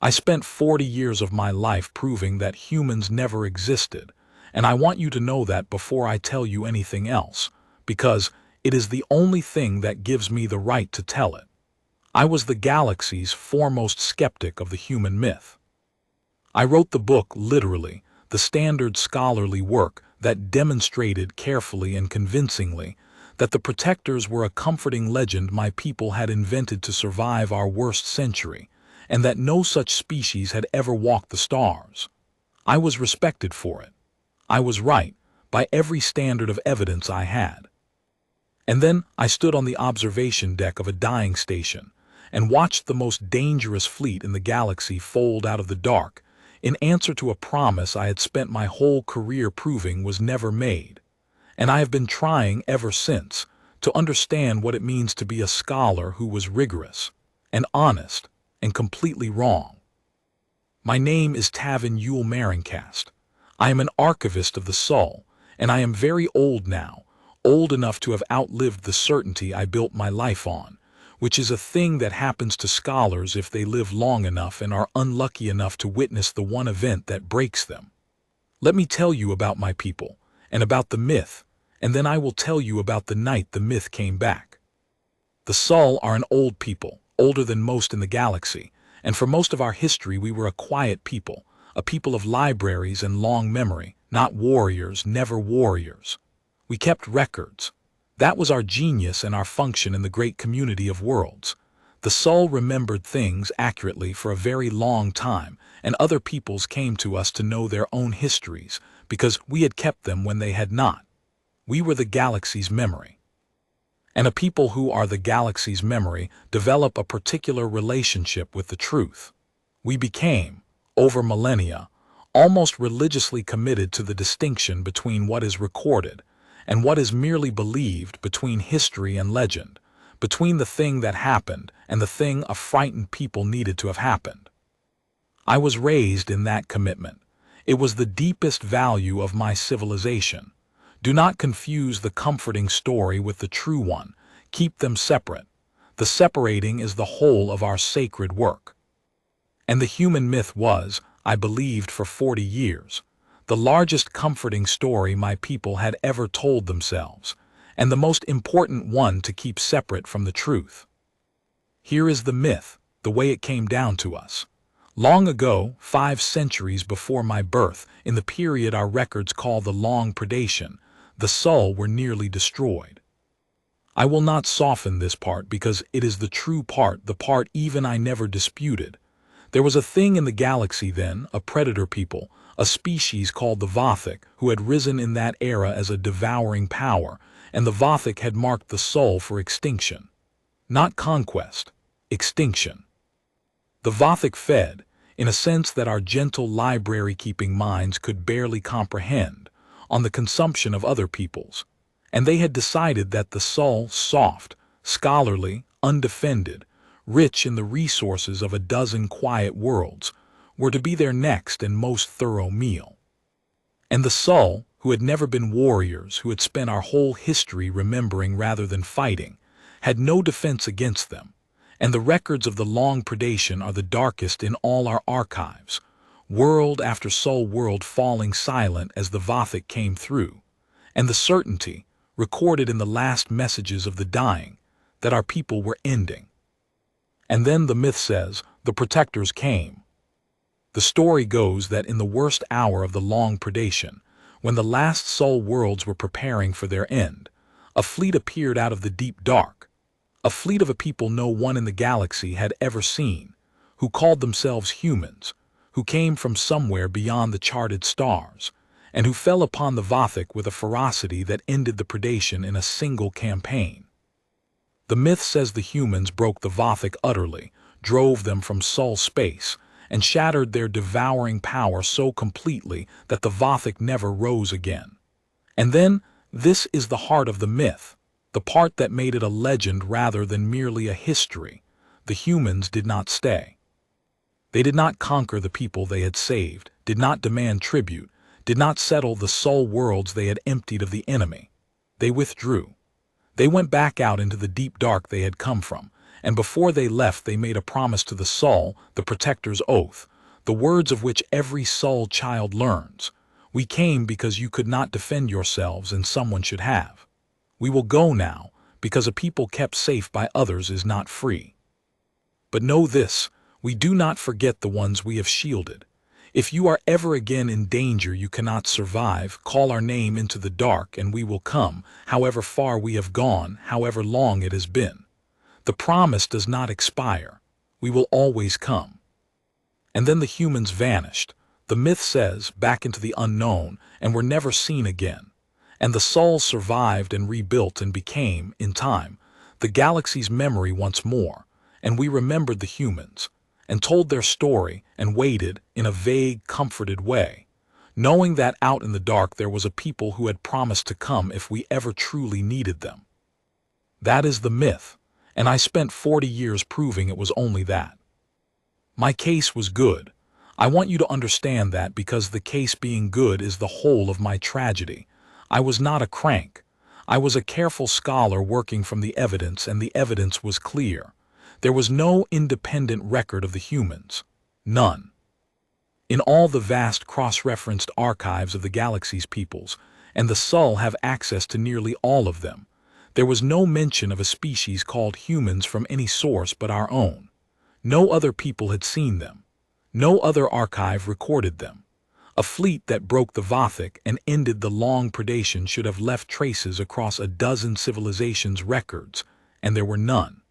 I spent 40 years of my life proving that humans never existed, and I want you to know that before I tell you anything else, because it is the only thing that gives me the right to tell it. I was the galaxy's foremost skeptic of the human myth. I wrote the book literally, the standard scholarly work that demonstrated carefully and convincingly that the protectors were a comforting legend my people had invented to survive our worst century, and that no such species had ever walked the stars. I was respected for it. I was right, by every standard of evidence I had. And then I stood on the observation deck of a dying station and watched the most dangerous fleet in the galaxy fold out of the dark, in answer to a promise I had spent my whole career proving was never made. And I have been trying ever since to understand what it means to be a scholar who was rigorous and honest and completely wrong. My name is Tavin Yule Marincast. I am an archivist of the Sull, and I am very old now, old enough to have outlived the certainty I built my life on, which is a thing that happens to scholars if they live long enough and are unlucky enough to witness the one event that breaks them. Let me tell you about my people, and about the myth, and then I will tell you about the night the myth came back. The Sull are an old people, older than most in the galaxy, and for most of our history we were a quiet people, a people of libraries and long memory, not warriors, never warriors. We kept records. That was our genius and our function in the great community of worlds. The Sull remembered things accurately for a very long time, and other peoples came to us to know their own histories, because we had kept them when they had not. We were the galaxy's memory. And a people who are the galaxy's memory develop a particular relationship with the truth. We became, over millennia, almost religiously committed to the distinction between what is recorded and what is merely believed, between history and legend, between the thing that happened and the thing a frightened people needed to have happened. I was raised in that commitment. It was the deepest value of my civilization. Do not confuse the comforting story with the true one. Keep them separate. The separating is the whole of our sacred work. And the human myth was, I believed for 40 years, the largest comforting story my people had ever told themselves, and the most important one to keep separate from the truth. Here is the myth, the way it came down to us. Long ago, 5 centuries before my birth, in the period our records call the Long Predation, the Sull were nearly destroyed. I will not soften this part because it is the true part, the part even I never disputed. There was a thing in the galaxy then, a predator people, a species called the Vothicc, who had risen in that era as a devouring power, and the Vothicc had marked the Sull for extinction. Not conquest, extinction. The Vothicc fed, in a sense that our gentle library-keeping minds could barely comprehend, on the consumption of other peoples, and they had decided that the Sull, soft, scholarly, undefended, rich in the resources of a dozen quiet worlds, were to be their next and most thorough meal. And the Sull, who had never been warriors, who had spent our whole history remembering rather than fighting, had no defense against them, and the records of the Long Predation are the darkest in all our archives, world after Sull world falling silent as the Vothicc came through, and the certainty, recorded in the last messages of the dying, that our people were ending. And then the myth says, the protectors came. The story goes that in the worst hour of the Long Predation, when the last Sull worlds were preparing for their end, a fleet appeared out of the deep dark, a fleet of a people no one in the galaxy had ever seen, who called themselves humans, who came from somewhere beyond the charted stars, and who fell upon the Vothicc with a ferocity that ended the predation in a single campaign. The myth says the humans broke the Vothicc utterly, drove them from Sull space, and shattered their devouring power so completely that the Vothicc never rose again. And then, this is the heart of the myth, the part that made it a legend rather than merely a history. The humans did not stay. They did not conquer the people they had saved, did not demand tribute, did not settle the Sull worlds they had emptied of the enemy. They withdrew. They went back out into the deep dark they had come from, and before they left they made a promise to the Sull, the Protector's oath, the words of which every Sull child learns. We came because you could not defend yourselves and someone should have. We will go now, because a people kept safe by others is not free. But know this, we do not forget the ones we have shielded. If you are ever again in danger you cannot survive, call our name into the dark and we will come, however far we have gone, however long it has been. The promise does not expire. We will always come. And then the humans vanished. The myth says, back into the unknown, and were never seen again. And the Sull survived and rebuilt and became, in time, the galaxy's memory once more, and we remembered the humans, and told their story, and waited, in a vague, comforted way, knowing that out in the dark there was a people who had promised to come if we ever truly needed them. That is the myth, and I spent 40 years proving it was only that. My case was good. I want you to understand that because the case being good is the whole of my tragedy. I was not a crank. I was a careful scholar working from the evidence, and the evidence was clear. There was no independent record of the humans. None. In all the vast cross-referenced archives of the galaxy's peoples, and the Sull have access to nearly all of them, there was no mention of a species called humans from any source but our own. No other people had seen them. No other archive recorded them. A fleet that broke the Vothicc and ended the long predation should have left traces across a dozen civilizations' records, and there were none.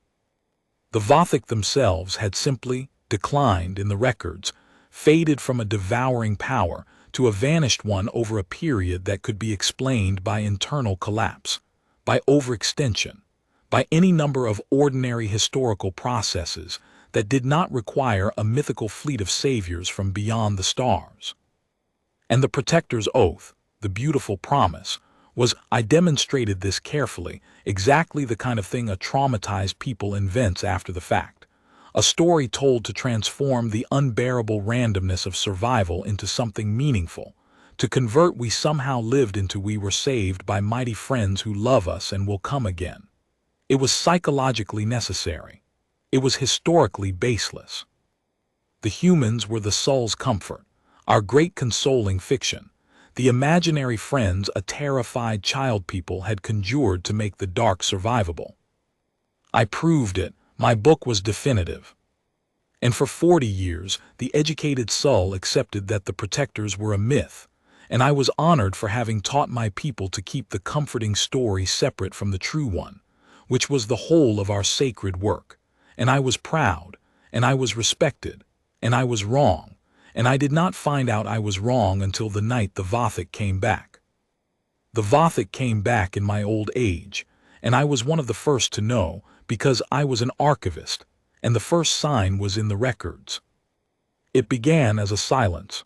The Vothicc themselves had simply declined in the records, faded from a devouring power to a vanished one over a period that could be explained by internal collapse, by overextension, by any number of ordinary historical processes that did not require a mythical fleet of saviors from beyond the stars. And the Protector's oath, the beautiful promise, was, I demonstrated this carefully, exactly the kind of thing a traumatized people invents after the fact. A story told to transform the unbearable randomness of survival into something meaningful, to convert we somehow lived into we were saved by mighty friends who love us and will come again. It was psychologically necessary. It was historically baseless. The humans were the Sull's comfort, our great consoling fiction, the imaginary friends a terrified child people had conjured to make the dark survivable. I proved it. My book was definitive. And for 40 years, the educated Sull accepted that the Protectors were a myth, and I was honored for having taught my people to keep the comforting story separate from the true one, which was the whole of our sacred work. And I was proud, and I was respected, and I was wrong, and I did not find out I was wrong until the night the Vothicc came back. The Vothicc came back in my old age, and I was one of the first to know, because I was an archivist, and the first sign was in the records. It began as a silence.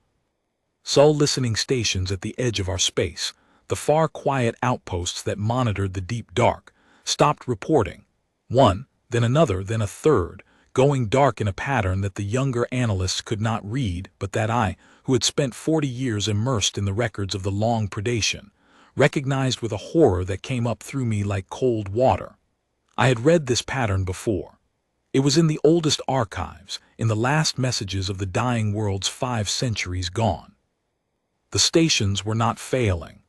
Sull listening stations at the edge of our space, the far quiet outposts that monitored the deep dark, stopped reporting. One, then another, then a third, going dark in a pattern that the younger analysts could not read, but that I, who had spent 40 years immersed in the records of the long predation, recognized with a horror that came up through me like cold water. I had read this pattern before. It was in the oldest archives, in the last messages of the dying world's 5 centuries gone. The stations were not failing.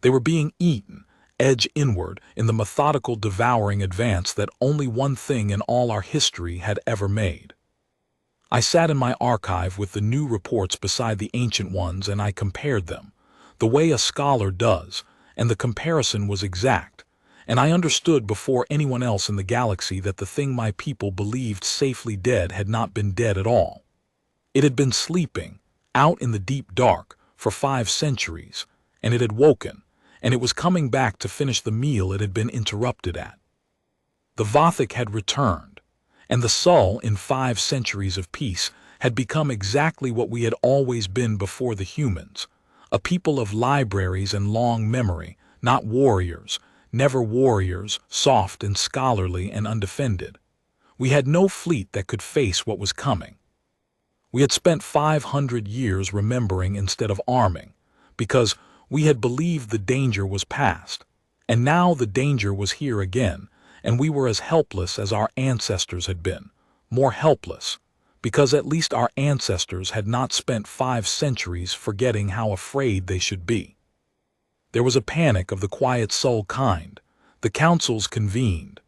They were being eaten, edge inward, in the methodical devouring advance that only one thing in all our history had ever made. I sat in my archive with the new reports beside the ancient ones, and I compared them, the way a scholar does, and the comparison was exact, and I understood before anyone else in the galaxy that the thing my people believed safely dead had not been dead at all. It had been sleeping, out in the deep dark, for 5 centuries, and it had woken, and it was coming back to finish the meal it had been interrupted at. The Vothicc had returned, and the Sull, in 5 centuries of peace, had become exactly what we had always been before the humans, a people of libraries and long memory, not warriors, never warriors, soft and scholarly and undefended. We had no fleet that could face what was coming. We had spent 500 years remembering instead of arming, because we had believed the danger was past, and now the danger was here again, and we were as helpless as our ancestors had been, more helpless, because at least our ancestors had not spent 5 centuries forgetting how afraid they should be. There was a panic of the quiet Sull kind. The councils convened.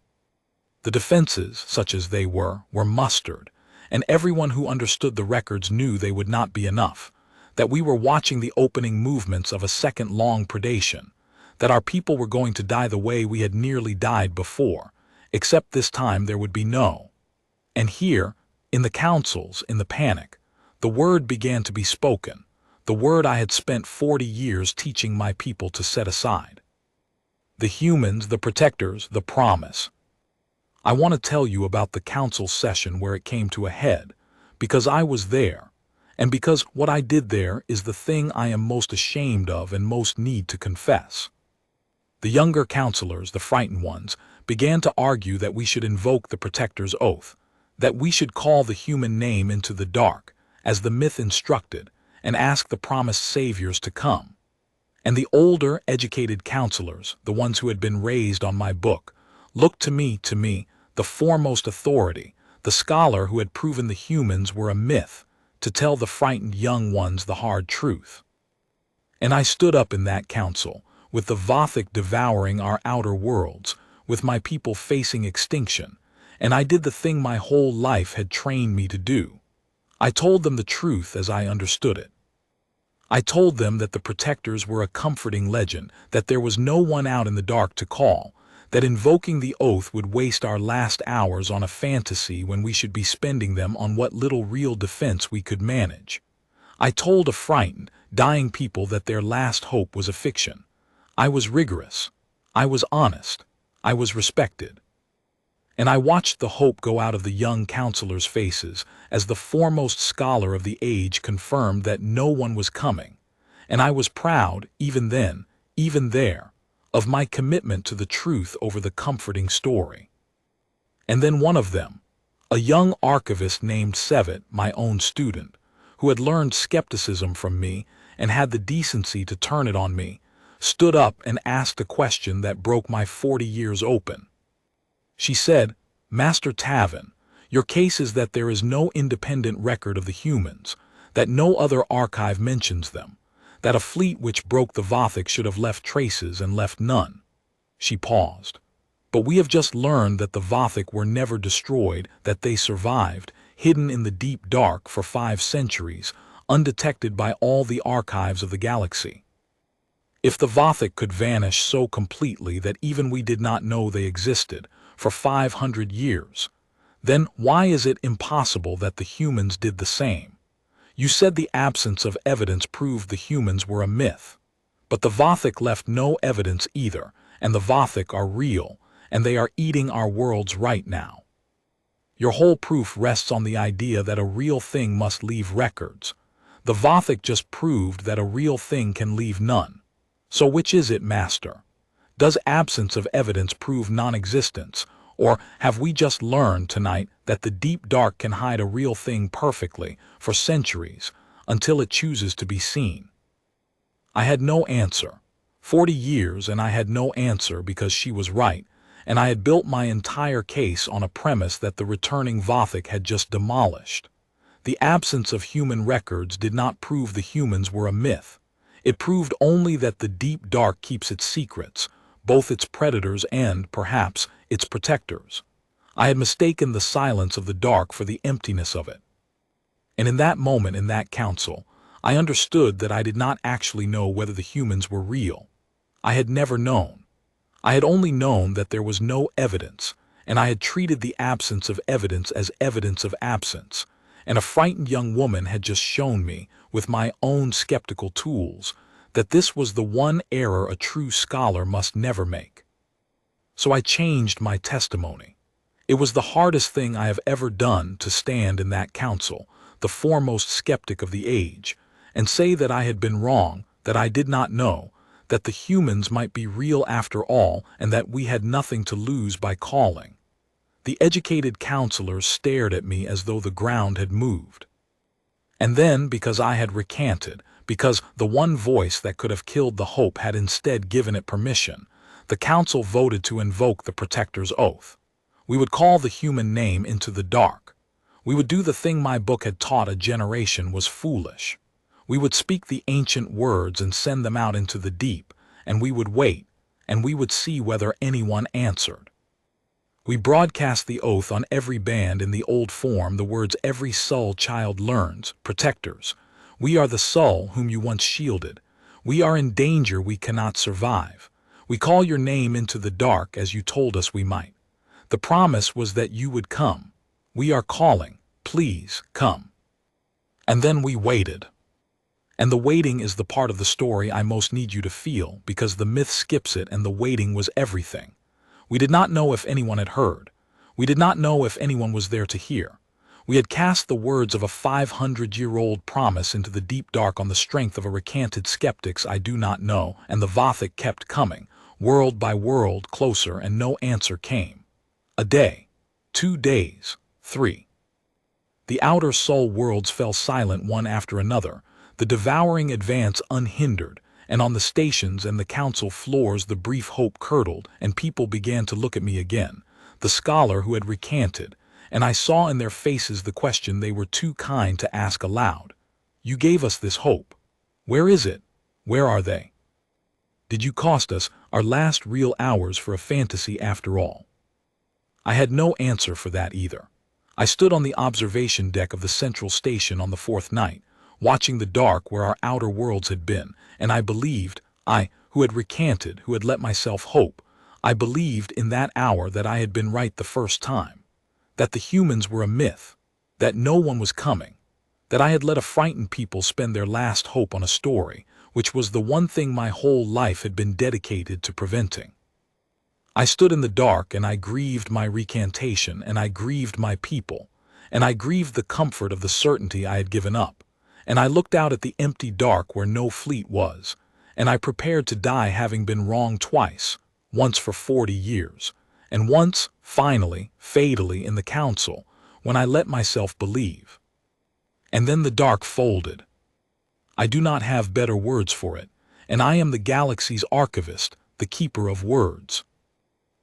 The defenses, such as they were mustered, and everyone who understood the records knew they would not be enough, that we were watching the opening movements of a second-long predation, that our people were going to die the way we had nearly died before, except this time there would be no. And here, in the councils, in the panic, the word began to be spoken, the word I had spent 40 years teaching my people to set aside. The humans, the protectors, the promise. I want to tell you about the council session where it came to a head, because I was there, and because what I did there is the thing I am most ashamed of and most need to confess. The younger counselors, the frightened ones, began to argue that we should invoke the protector's oath, that we should call the human name into the dark, as the myth instructed, and ask the promised saviors to come. And the older, educated counselors, the ones who had been raised on my book, looked to me, the foremost authority, the scholar who had proven the humans were a myth, to tell the frightened young ones the hard truth. And I stood up in that council, with the Vothicc devouring our outer worlds, with my people facing extinction, and I did the thing my whole life had trained me to do. I told them the truth as I understood it. I told them that the protectors were a comforting legend, that there was no one out in the dark to call, that invoking the oath would waste our last hours on a fantasy when we should be spending them on what little real defense we could manage. I told a frightened, dying people that their last hope was a fiction. I was rigorous. I was honest. I was respected. And I watched the hope go out of the young counselors' faces as the foremost scholar of the age confirmed that no one was coming. And I was proud, even then, even there, of my commitment to the truth over the comforting story. And then one of them, a young archivist named Sevet, my own student, who had learned skepticism from me and had the decency to turn it on me, stood up and asked a question that broke my 40 years open. She said, "Master Tavin, your case is that there is no independent record of the humans, that no other archive mentions them, that a fleet which broke the Vothicc should have left traces and left none." She paused. "But we have just learned that the Vothicc were never destroyed, that they survived, hidden in the deep dark for 5 centuries, undetected by all the archives of the galaxy. If the Vothicc could vanish so completely that even we did not know they existed for 500 years, then why is it impossible that the humans did the same? You said the absence of evidence proved the humans were a myth. But the Vothicc left no evidence either, and the Vothicc are real, and they are eating our worlds right now. Your whole proof rests on the idea that a real thing must leave records. The Vothicc just proved that a real thing can leave none. So which is it, Master? Does absence of evidence prove non-existence, or have we just learned tonight that the deep dark can hide a real thing perfectly for centuries until it chooses to be seen?" I had no answer. 40 years and I had no answer because she was right, and I had built my entire case on a premise that the returning Vothicc had just demolished. The absence of human records did not prove the humans were a myth. It proved only that the deep dark keeps its secrets, both its predators and, perhaps, its protectors. I had mistaken the silence of the dark for the emptiness of it. And in that moment, in that council, I understood that I did not actually know whether the humans were real. I had never known. I had only known that there was no evidence, and I had treated the absence of evidence as evidence of absence, and a frightened young woman had just shown me, with my own skeptical tools, that this was the one error a true scholar must never make. So I changed my testimony. It was the hardest thing I have ever done to stand in that council, the foremost skeptic of the age, and say that I had been wrong, that I did not know, that the humans might be real after all, and that we had nothing to lose by calling. The educated counselors stared at me as though the ground had moved. And then, because I had recanted, because the one voice that could have killed the hope had instead given it permission, the council voted to invoke the Protector's oath. We would call the human name into the dark. We would do the thing my book had taught a generation was foolish. We would speak the ancient words and send them out into the deep, and we would wait, and we would see whether anyone answered. We broadcast the oath on every band in the old form, the words every Sull child learns: Protectors, we are the Sull whom you once shielded. We are in danger, we cannot survive. We call your name into the dark as you told us we might. The promise was that you would come. We are calling, please come. And then we waited. And the waiting is the part of the story I most need you to feel, because the myth skips it, and the waiting was everything. We did not know if anyone had heard. We did not know if anyone was there to hear. We had cast the words of a 500-year-old promise into the deep dark on the strength of a recanted skeptic's I do not know, and the Vothicc kept coming, world by world, closer, and no answer came. A day, 2 days, 3. The outer Sull worlds fell silent one after another, the devouring advance unhindered, and on the stations and the council floors the brief hope curdled, and people began to look at me again, the scholar who had recanted, and I saw in their faces the question they were too kind to ask aloud. You gave us this hope. Where is it? Where are they? Did you cost us our last real hours for a fantasy after all? I had no answer for that either. I stood on the observation deck of the central station on the 4th night, watching the dark where our outer worlds had been, and I believed, I, who had recanted, who had let myself hope, I believed in that hour that I had been right the first time, that the humans were a myth, that no one was coming, that I had let a frightened people spend their last hope on a story, which was the one thing my whole life had been dedicated to preventing. I stood in the dark, and I grieved my recantation, and I grieved my people, and I grieved the comfort of the certainty I had given up, and I looked out at the empty dark where no fleet was, and I prepared to die having been wrong twice, once for 40 years, and once, finally, fatally in the council, when I let myself believe. And then the dark folded. I do not have better words for it, and I am the galaxy's archivist, the keeper of words.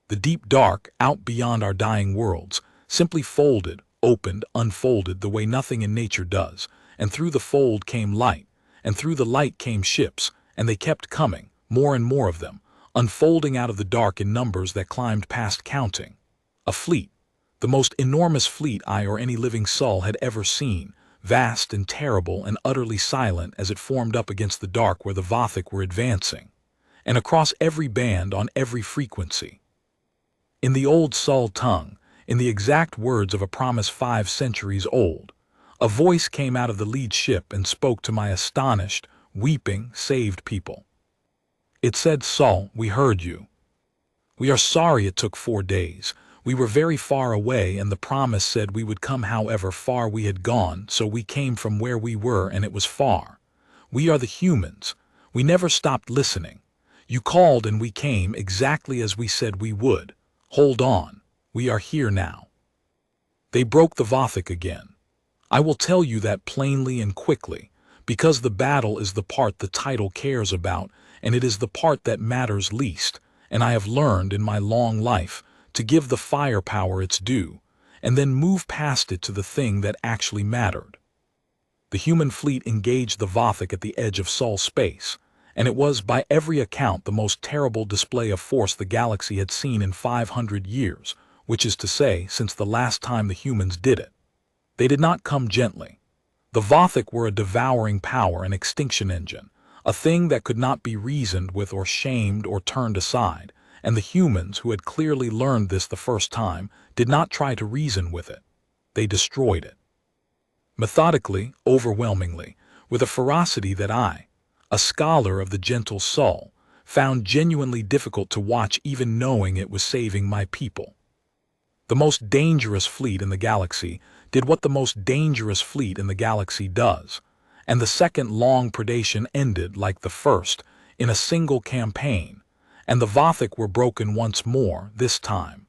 The deep dark, out beyond our dying worlds, simply folded, opened, unfolded the way nothing in nature does, and through the fold came light, and through the light came ships, and they kept coming, more and more of them, unfolding out of the dark in numbers that climbed past counting. A fleet, the most enormous fleet I or any living Sull had ever seen, vast and terrible and utterly silent as it formed up against the dark where the Vothicc were advancing, and across every band on every frequency. In the old Sull tongue, in the exact words of a promise 5 centuries old, a voice came out of the lead ship and spoke to my astonished, weeping, saved people. It said, Sull, we heard you. We are sorry it took 4 days. We were very far away, and the promise said we would come however far we had gone, so we came from where we were, and it was far. We are the humans. We never stopped listening. You called and we came exactly as we said we would. Hold on. We are here now. They broke the Vothicc again. I will tell you that plainly and quickly, because the battle is the part the title cares about, and it is the part that matters least, and I have learned in my long life to give the firepower its due, and then move past it to the thing that actually mattered. The human fleet engaged the Vothicc at the edge of Sull space, and it was, by every account, the most terrible display of force the galaxy had seen in 500 years, which is to say, since the last time the humans did it. They did not come gently. The Vothicc were a devouring power, an extinction engine, a thing that could not be reasoned with or shamed or turned aside, and the humans, who had clearly learned this the first time, did not try to reason with it. They destroyed it. Methodically, overwhelmingly, with a ferocity that I, a scholar of the gentle Sull, found genuinely difficult to watch, even knowing it was saving my people. The most dangerous fleet in the galaxy did what the most dangerous fleet in the galaxy does, and the second long predation ended like the first, in a single campaign, and the Vothicc were broken once more, this time.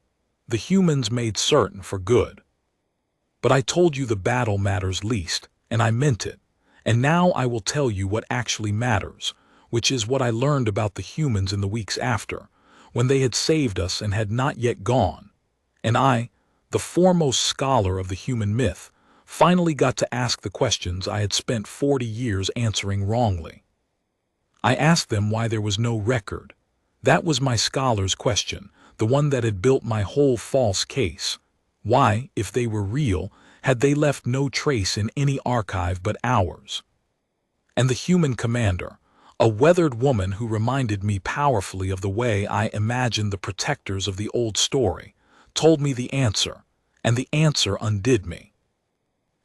The humans made certain for good. But I told you the battle matters least, and I meant it, and now I will tell you what actually matters, which is what I learned about the humans in the weeks after, when they had saved us and had not yet gone. And I, the foremost scholar of the human myth, finally got to ask the questions I had spent 40 years answering wrongly. I asked them why there was no record. That was my scholar's question, the one that had built my whole false case. Why, if they were real, had they left no trace in any archive but ours? And the human commander, a weathered woman who reminded me powerfully of the way I imagined the protectors of the old story, told me the answer, and the answer undid me.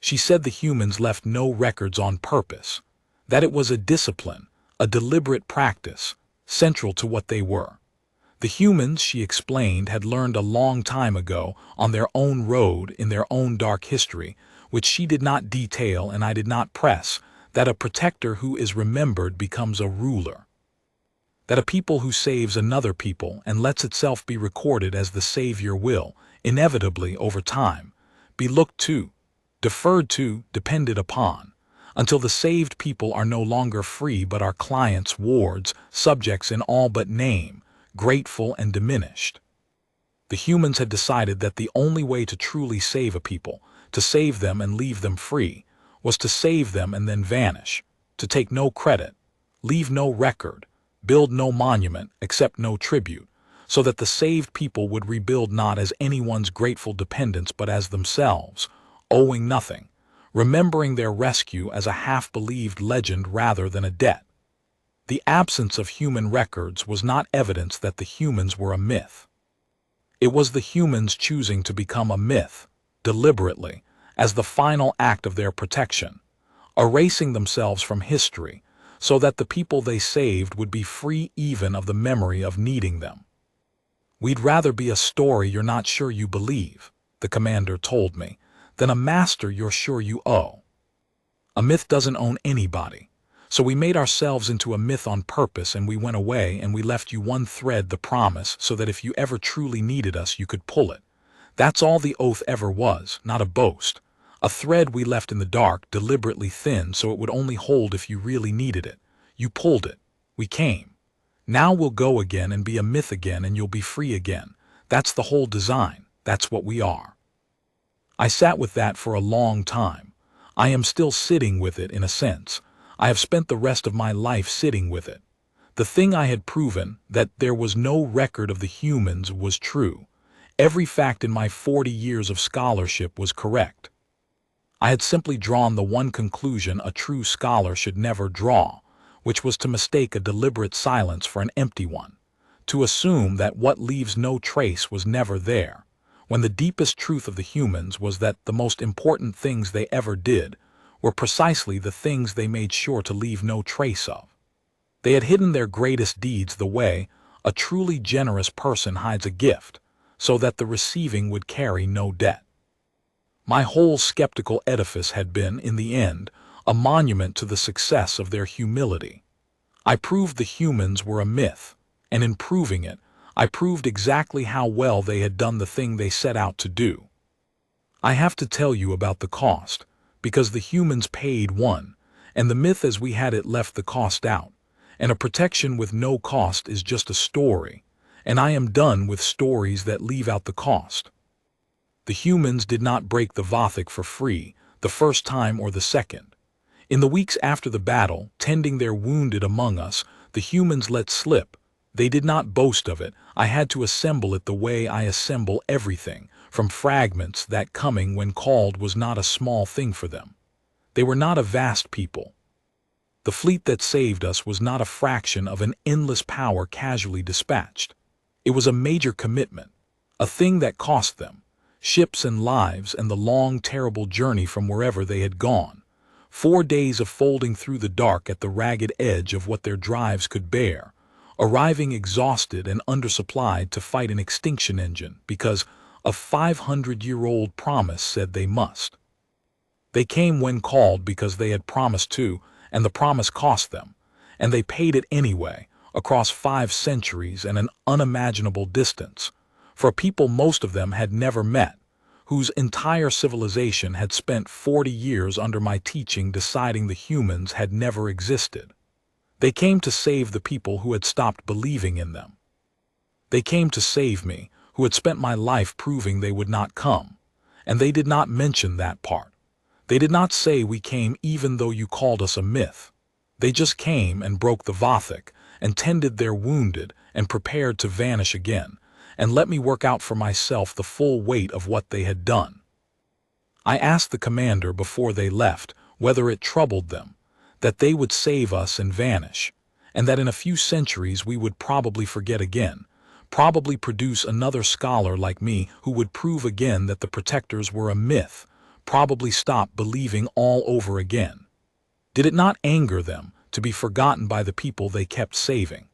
She said the humans left no records on purpose, that it was a discipline, a deliberate practice, central to what they were. The humans, she explained, had learned a long time ago on their own road in their own dark history, which she did not detail and I did not press, that a protector who is remembered becomes a ruler. That a people who saves another people and lets itself be recorded as the savior will, inevitably over time, be looked to, deferred to, depended upon, until the saved people are no longer free but are clients, wards, subjects in all but name, grateful and diminished. The humans had decided that the only way to truly save a people, to save them and leave them free, was to save them and then vanish, to take no credit, leave no record, build no monument, accept no tribute, so that the saved people would rebuild not as anyone's grateful dependents but as themselves, owing nothing, remembering their rescue as a half-believed legend rather than a debt. The absence of human records was not evidence that the humans were a myth. It was the humans choosing to become a myth, deliberately, as the final act of their protection, erasing themselves from history so that the people they saved would be free even of the memory of needing them. "We'd rather be a story you're not sure you believe," the commander told me, "than a master you're sure you owe. A myth doesn't own anybody, so we made ourselves into a myth on purpose and we went away and we left you one thread, the promise, so that if you ever truly needed us you could pull it. That's all the oath ever was, not a boast. A thread we left in the dark, deliberately thin so it would only hold if you really needed it. You pulled it. We came. Now we'll go again and be a myth again and you'll be free again. That's the whole design. That's what we are." I sat with that for a long time. I am still sitting with it in a sense. I have spent the rest of my life sitting with it. The thing I had proven, that there was no record of the humans, was true. Every fact in my 40 years of scholarship was correct. I had simply drawn the one conclusion a true scholar should never draw, which was to mistake a deliberate silence for an empty one, to assume that what leaves no trace was never there, when the deepest truth of the humans was that the most important things they ever did were precisely the things they made sure to leave no trace of. They had hidden their greatest deeds the way a truly generous person hides a gift, so that the receiving would carry no debt. My whole skeptical edifice had been, in the end, a monument to the success of their humility. I proved the humans were a myth, and in proving it, I proved exactly how well they had done the thing they set out to do. I have to tell you about the cost, because the humans paid one, and the myth as we had it left the cost out, and a protection with no cost is just a story, and I am done with stories that leave out the cost. The humans did not break the Vothicc for free, the first time or the second. In the weeks after the battle, tending their wounded among us, the humans let slip. They did not boast of it. I had to assemble it the way I assemble everything, from fragments that coming when called was not a small thing for them. They were not a vast people. The fleet that saved us was not a fraction of an endless power casually dispatched. It was a major commitment, a thing that cost them ships and lives and the long, terrible journey from wherever they had gone. 4 days of folding through the dark at the ragged edge of what their drives could bear, arriving exhausted and undersupplied to fight an extinction engine because a 500-year-old promise said they must. They came when called because they had promised to, and the promise cost them, and they paid it anyway, across 5 centuries and an unimaginable distance, for a people most of them had never met, whose entire civilization had spent 40 years under my teaching deciding the humans had never existed. They came to save the people who had stopped believing in them. They came to save me, who had spent my life proving they would not come. And they did not mention that part. They did not say we came even though you called us a myth. They just came and broke the Vothicc, and tended their wounded, and prepared to vanish again, and let me work out for myself the full weight of what they had done. I asked the commander before they left whether it troubled them, that they would save us and vanish, and that in a few centuries we would probably forget again, probably produce another scholar like me who would prove again that the protectors were a myth, probably stop believing all over again. Did it not anger them to be forgotten by the people they kept saving?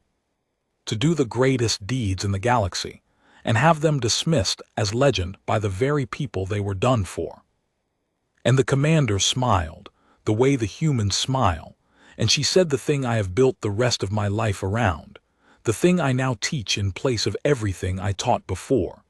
To do the greatest deeds in the galaxy, and have them dismissed as legend by the very people they were done for? And the commander smiled, the way the humans smile, and she said the thing I have built the rest of my life around, the thing I now teach in place of everything I taught before.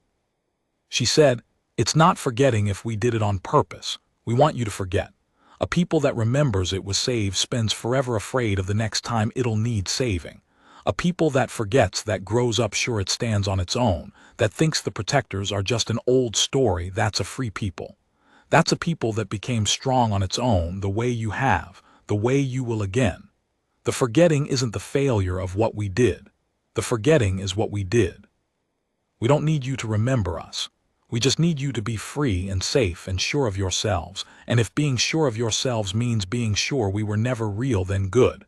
She said, "It's not forgetting if we did it on purpose. We want you to forget. A people that remembers it was saved spends forever afraid of the next time it'll need saving. A people that forgets, that grows up sure it stands on its own, that thinks the protectors are just an old story, that's a free people. That's a people that became strong on its own, the way you have, the way you will again. The forgetting isn't the failure of what we did. The forgetting is what we did. We don't need you to remember us. We just need you to be free and safe and sure of yourselves, and if being sure of yourselves means being sure we were never real, then good.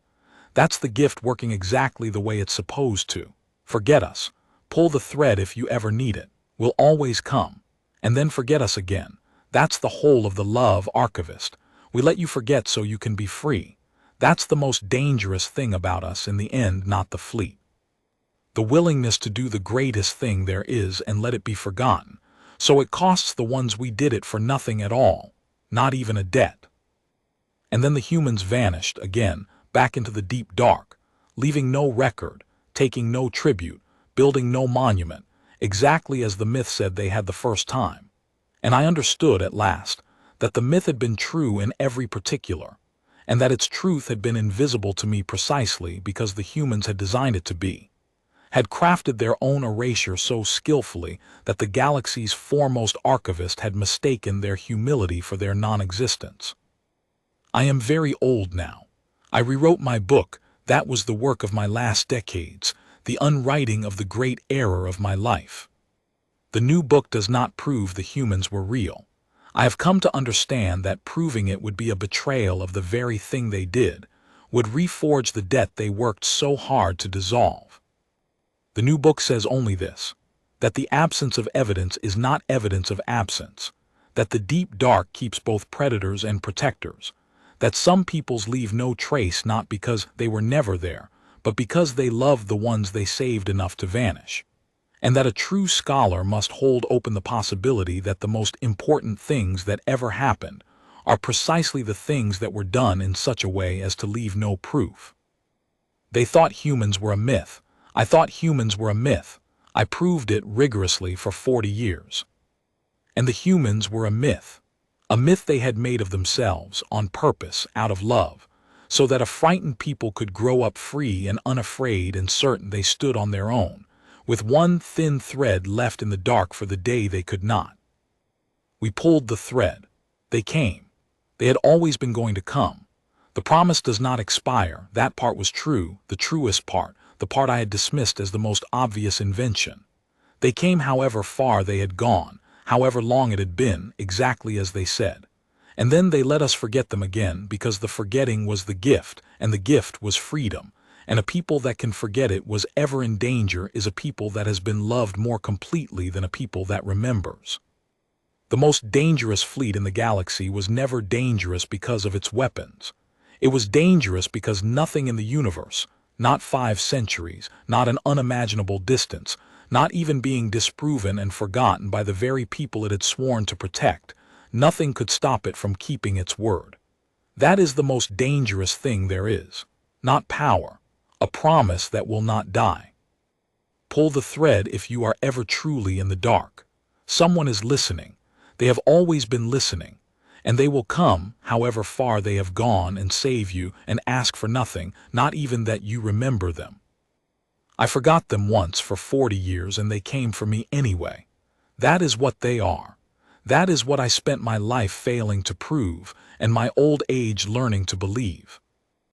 That's the gift working exactly the way it's supposed to. Forget us. Pull the thread if you ever need it. We'll always come. And then forget us again. That's the whole of the love, archivist. We let you forget so you can be free. That's the most dangerous thing about us in the end, not the fleet. The willingness to do the greatest thing there is and let it be forgotten. So it costs the ones we did it for nothing at all, not even a debt." And then the humans vanished again, back into the deep dark, leaving no record, taking no tribute, building no monument, exactly as the myth said they had the first time. And I understood at last that the myth had been true in every particular, and that its truth had been invisible to me precisely because the humans had designed it to be, had crafted their own erasure so skillfully that the galaxy's foremost archivist had mistaken their humility for their non-existence. I am very old now. I rewrote my book. That was the work of my last decades, the unwriting of the great error of my life. The new book does not prove the humans were real. I have come to understand that proving it would be a betrayal of the very thing they did, would reforge the debt they worked so hard to dissolve. The new book says only this, that the absence of evidence is not evidence of absence, that the deep dark keeps both predators and protectors, that some peoples leave no trace not because they were never there, but because they loved the ones they saved enough to vanish, and that a true scholar must hold open the possibility that the most important things that ever happened are precisely the things that were done in such a way as to leave no proof. They thought humans were a myth. I thought humans were a myth. I proved it rigorously for 40 years. And the humans were a myth they had made of themselves, on purpose, out of love, so that a frightened people could grow up free and unafraid and certain they stood on their own, with one thin thread left in the dark for the day they could not. We pulled the thread. They came. They had always been going to come. The promise does not expire. That part was true, the truest part, the part I had dismissed as the most obvious invention. They came however far they had gone, however long it had been, exactly as they said. And then they let us forget them again because the forgetting was the gift, and the gift was freedom. And a people that can forget it was ever in danger is a people that has been loved more completely than a people that remembers. The most dangerous fleet in the galaxy was never dangerous because of its weapons. It was dangerous because nothing in the universe, not 5 centuries, not an unimaginable distance, not even being disproven and forgotten by the very people it had sworn to protect, nothing could stop it from keeping its word. That is the most dangerous thing there is. Not power, a promise that will not die. Pull the thread if you are ever truly in the dark. Someone is listening. They have always been listening. And they will come, however far they have gone, and save you and ask for nothing, not even that you remember them. I forgot them once for 40 years and they came for me anyway. That is what they are. That is what I spent my life failing to prove and my old age learning to believe.